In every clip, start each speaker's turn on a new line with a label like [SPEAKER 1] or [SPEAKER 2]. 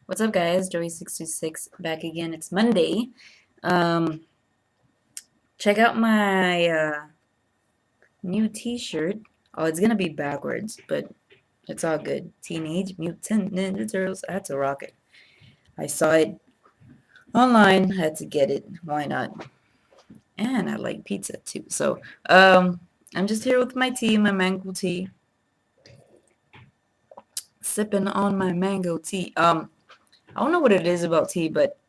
[SPEAKER 1] What's up, guys? Joey626 back again. It's Monday. Um, check out my new T-shirt. Oh, it's gonna be backwards, but it's all good. Teenage Mutant Ninja Turtles. I had to rock it. I saw it online. Had to get it. Why not? And I like pizza too. So, I'm just here with my tea, my mango tea, sipping on my mango tea. I don't know what it is about tea, but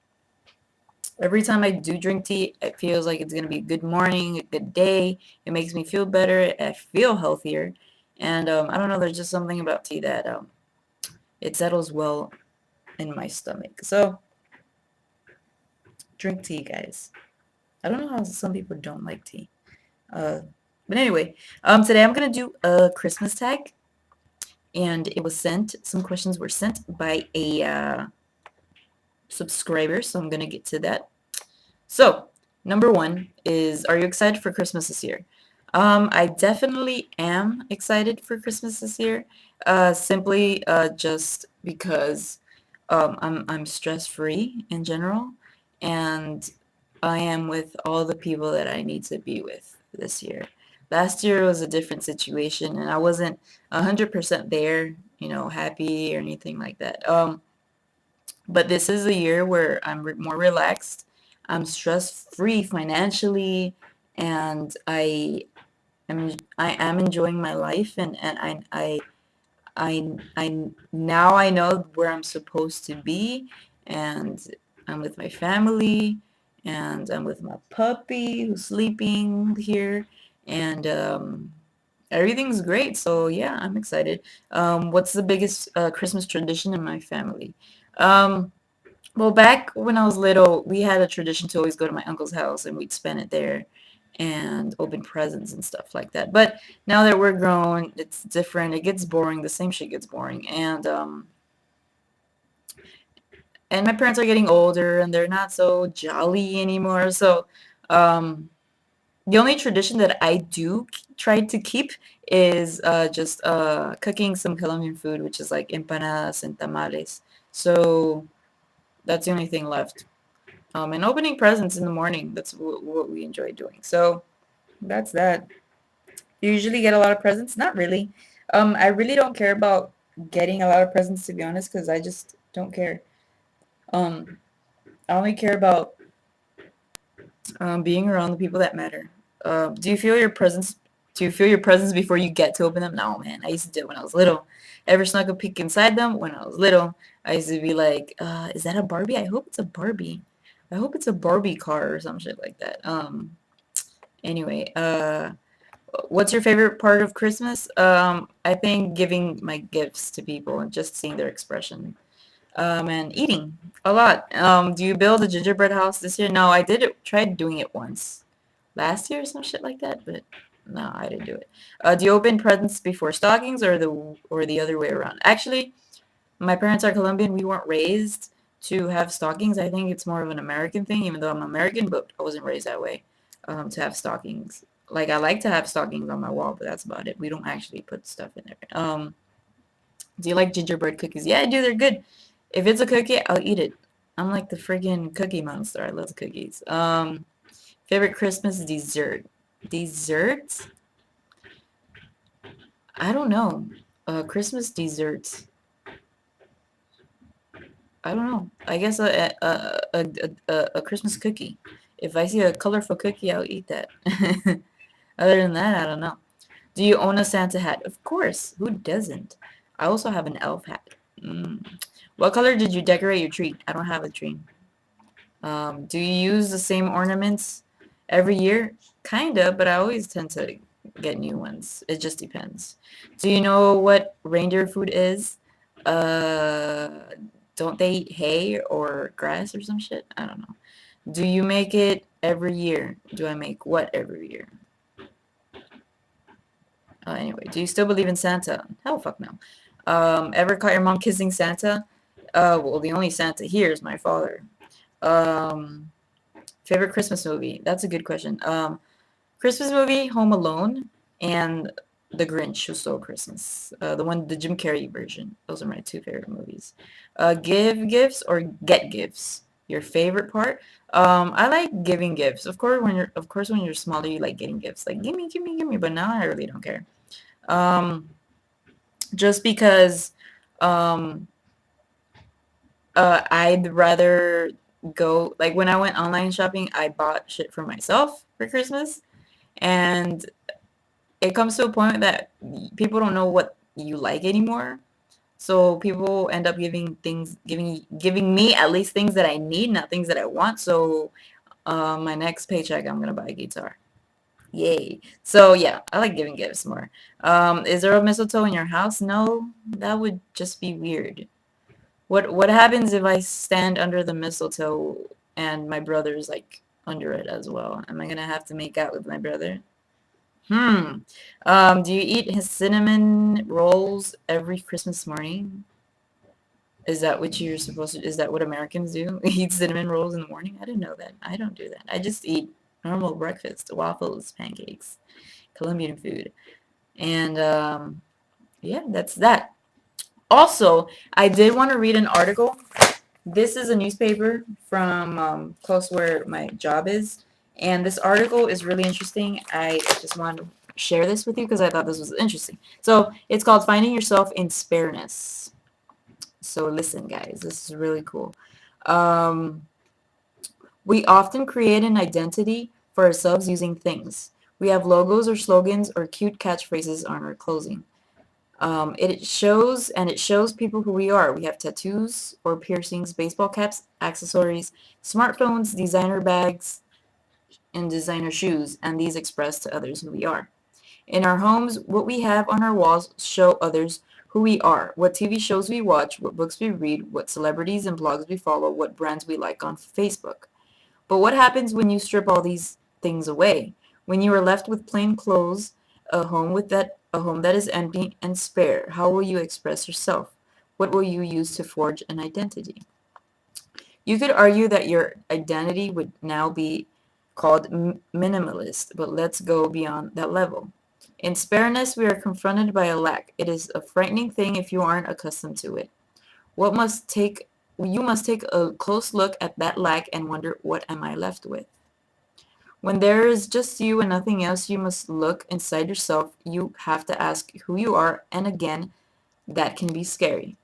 [SPEAKER 1] every time I do drink tea, it feels like it's going to be a good morning, a good day. It makes me feel better. I feel healthier. And I don't know, there's just something about tea that it settles well in my stomach. So, drink tea, guys. I don't know how some people don't like tea. Uh, but anyway, today I'm going to do a Christmas tag. And it was sent, some questions were sent by a subscriber. So I'm going to get to that. So, number one is, are you excited for Christmas this year? I definitely am excited for Christmas this year. Simply just because I'm stress free in general, and I am with all the people that I need to be with this year. Last year was a different situation, and I wasn't 100% there, happy or anything like that. But this is a year where I'm more relaxed. I'm stress free financially, and I am enjoying my life, and I now I know where I'm supposed to be, and I'm with my family, and I'm with my puppy who's sleeping here, and everything's great. So yeah, I'm excited. What's the biggest Christmas tradition in my family? Um, well, back when I was little, we had a tradition to always go to my uncle's house and we'd spend it there and open presents and stuff like that. But now that we're grown, it's different. It gets boring. The same shit gets boring. And my parents are getting older and they're not so jolly anymore. So um the only tradition that I do try to keep is just cooking some Colombian food, which is like empanadas and tamales. So that's the only thing left. And opening presents in the morning. That's what we enjoy doing. So that's that. You usually get a lot of presents? Not really. I really don't care about getting a lot of presents, to be honest, because I just don't care. Um, I only care about being around the people that matter. Do you feel your presents? Do you feel your presents before you get to open them? No, man. I used to do it when I was little. Ever snuck a peek inside them when I was little? I used to be like, "Is that a Barbie? I hope it's a Barbie. I hope it's a Barbie car or some shit like that." Anyway, what's your favorite part of Christmas? I think giving my gifts to people and just seeing their expression. And eating a lot. Do you build a gingerbread house this year? No, I did it. Tried doing it once last year or some shit like that, but no, I didn't do it. Do you open presents before stockings or the other way around? Actually, my parents are Colombian. We weren't raised to have stockings. I think it's more of an American thing, even though I'm American, but I wasn't raised that way. To have stockings. Like I like to have stockings on my wall, but that's about it. We don't actually put stuff in there. Do you like gingerbread cookies? Yeah, I do. They're good. If it's a cookie, I'll eat it. I'm like the freaking cookie monster. I love cookies. Favorite Christmas dessert? Desserts? I don't know. Christmas desserts. I don't know. I guess a Christmas cookie. If I see a colorful cookie, I'll eat that. Other than that, I don't know. Do you own a Santa hat? Of course. Who doesn't? I also have an elf hat. Mm. What color did you decorate your tree? I don't have a tree. Do you use the same ornaments every year? Kinda, but I always tend to get new ones. It just depends. Do you know what reindeer food is? Uh, don't they eat hay or grass or some shit? I don't know. Do you make it every year? Do I make what every year? Anyway, do you still believe in Santa? Hell, fuck no. Ever caught your mom kissing Santa? Well, the only Santa here is my father. Um, Favorite Christmas movie? That's a good question. Christmas movie, Home Alone, and The Grinch Who Stole Christmas. The Jim Carrey version. Those are my two favorite movies. Give gifts or get gifts. Your favorite part? I like giving gifts. Of course when you're smaller you like getting gifts. Like gimme, gimme, gimme. But now I really don't care. Um, just because um I'd rather go like when I went online shopping, I bought shit for myself for Christmas, and it comes to a point that people don't know what you like anymore. So people end up giving me at least things that I need, not things that I want. So my next paycheck, I'm gonna buy a guitar. Yay! So yeah, I like giving gifts more. Is there a mistletoe in your house? No, that would just be weird. What happens if I stand under the mistletoe and my brother's like under it as well? Am I gonna have to make out with my brother? Hmm. Do you eat his cinnamon rolls every Christmas morning? Is that what you're supposed to? Is that what Americans do? Eat cinnamon rolls in the morning? I didn't know that. I don't do that. I just eat normal breakfast, waffles, pancakes, Colombian food, and yeah, that's that. Also, I did want to read an article. This is a newspaper from close where my job is, and this article is really interesting. I just wanted to share this with you because I thought this was interesting. So it's called Finding Yourself in Spareness. So listen, guys, this is really cool. Um, we often create an identity for ourselves using things. We have logos or slogans or cute catchphrases on our clothing. It shows people who we are. We have tattoos or piercings, baseball caps, accessories, smartphones, designer bags, and designer shoes, and these express to others who we are. In our homes, what we have on our walls show others who we are, what TV shows we watch, what books we read, what celebrities and blogs we follow, what brands we like on Facebook. But what happens when you strip all these things away? When you are left with plain clothes, a home that is empty and spare, how will you express yourself? What will you use to forge an identity? You could argue that your identity would now be called minimalist, but let's go beyond that level. In spareness, we are confronted by a lack. It is a frightening thing if you aren't accustomed to it. What must take You must take a close look at that lack and wonder, what am I left with? When there is just you and nothing else, you must look inside yourself. You have to ask who you are, and again, that can be scary.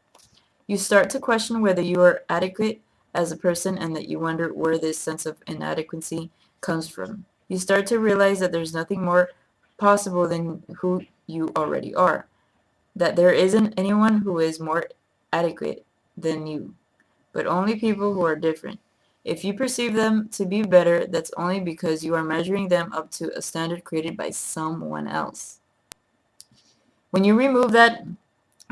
[SPEAKER 1] You start to question whether you are adequate as a person and that you wonder where this sense of inadequacy comes from. You start to realize that there's nothing more possible than who you already are, that there isn't anyone who is more adequate than you, but only people who are different. If you perceive them to be better, that's only because you are measuring them up to a standard created by someone else. When you remove that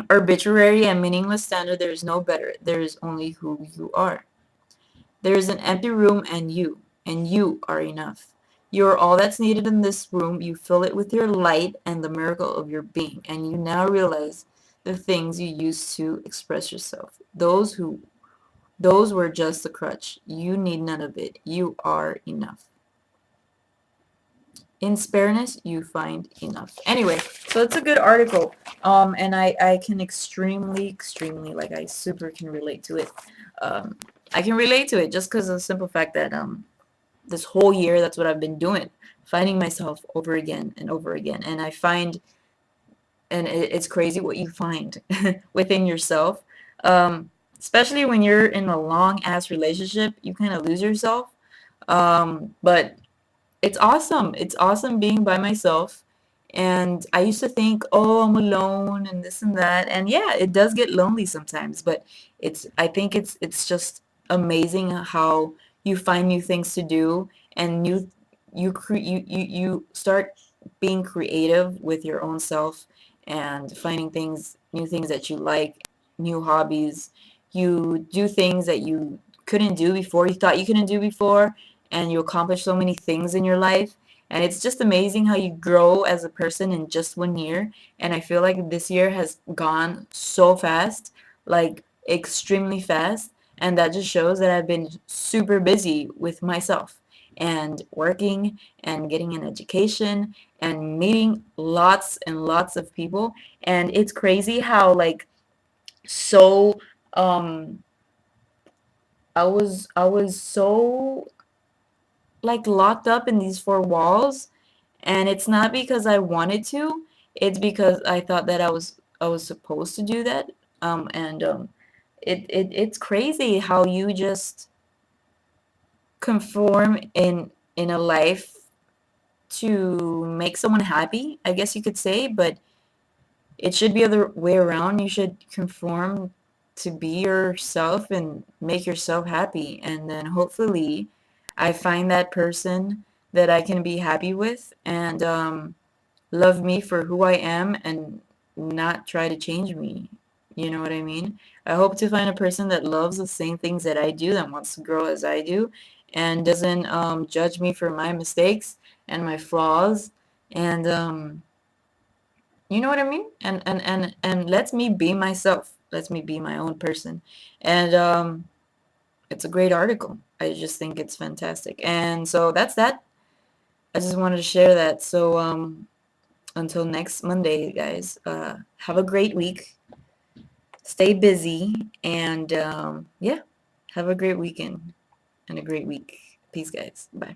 [SPEAKER 1] arbitrary and meaningless standard, there is no better. There is only who you are. There is an empty room and you are enough. You are all that's needed in this room. You fill it with your light and the miracle of your being, and you now realize the things you used to express yourself. Those were just a crutch. You need none of it. You are enough. In spareness, you find enough. Anyway, so it's a good article. And I can extremely, like I super can relate to it. Um, I can relate to it just because of the simple fact that this whole year, that's what I've been doing, finding myself over again and over again. And I find, and it's crazy what you find within yourself. Especially when you're in a long ass relationship, you kind of lose yourself. But it's awesome. It's awesome being by myself. And I used to think, oh, I'm alone and this and that. And yeah, it does get lonely sometimes, but I think it's just amazing how you find new things to do, and you start being creative with your own self and finding new things that you like, new hobbies. You do things that you couldn't do before, you thought you couldn't do before, and you accomplish so many things in your life. And it's just amazing how you grow as a person in just 1 year. And I feel like this year has gone so fast, like extremely fast. And that just shows that I've been super busy with myself. and working and getting an education and meeting lots and lots of people. And it's crazy how like so I was so like locked up in these four walls, and it's not because I wanted to, it's because I thought that I was supposed to do that. And it's crazy how you just conform in a life to make someone happy, I guess you could say, but it should be the other way around. You should conform to be yourself and make yourself happy. And then hopefully I find that person that I can be happy with and love me for who I am and not try to change me. You know what I mean? I hope to find a person that loves the same things that I do, that wants to grow as I do, and doesn't judge me for my mistakes and my flaws. And you know what I mean? And lets me be myself. Lets me be my own person. And it's a great article. I just think it's fantastic. And so that's that. I just wanted to share that. So until next Monday, guys, have a great week. Stay busy. And yeah, have a great weekend and a great week. Peace, guys. Bye.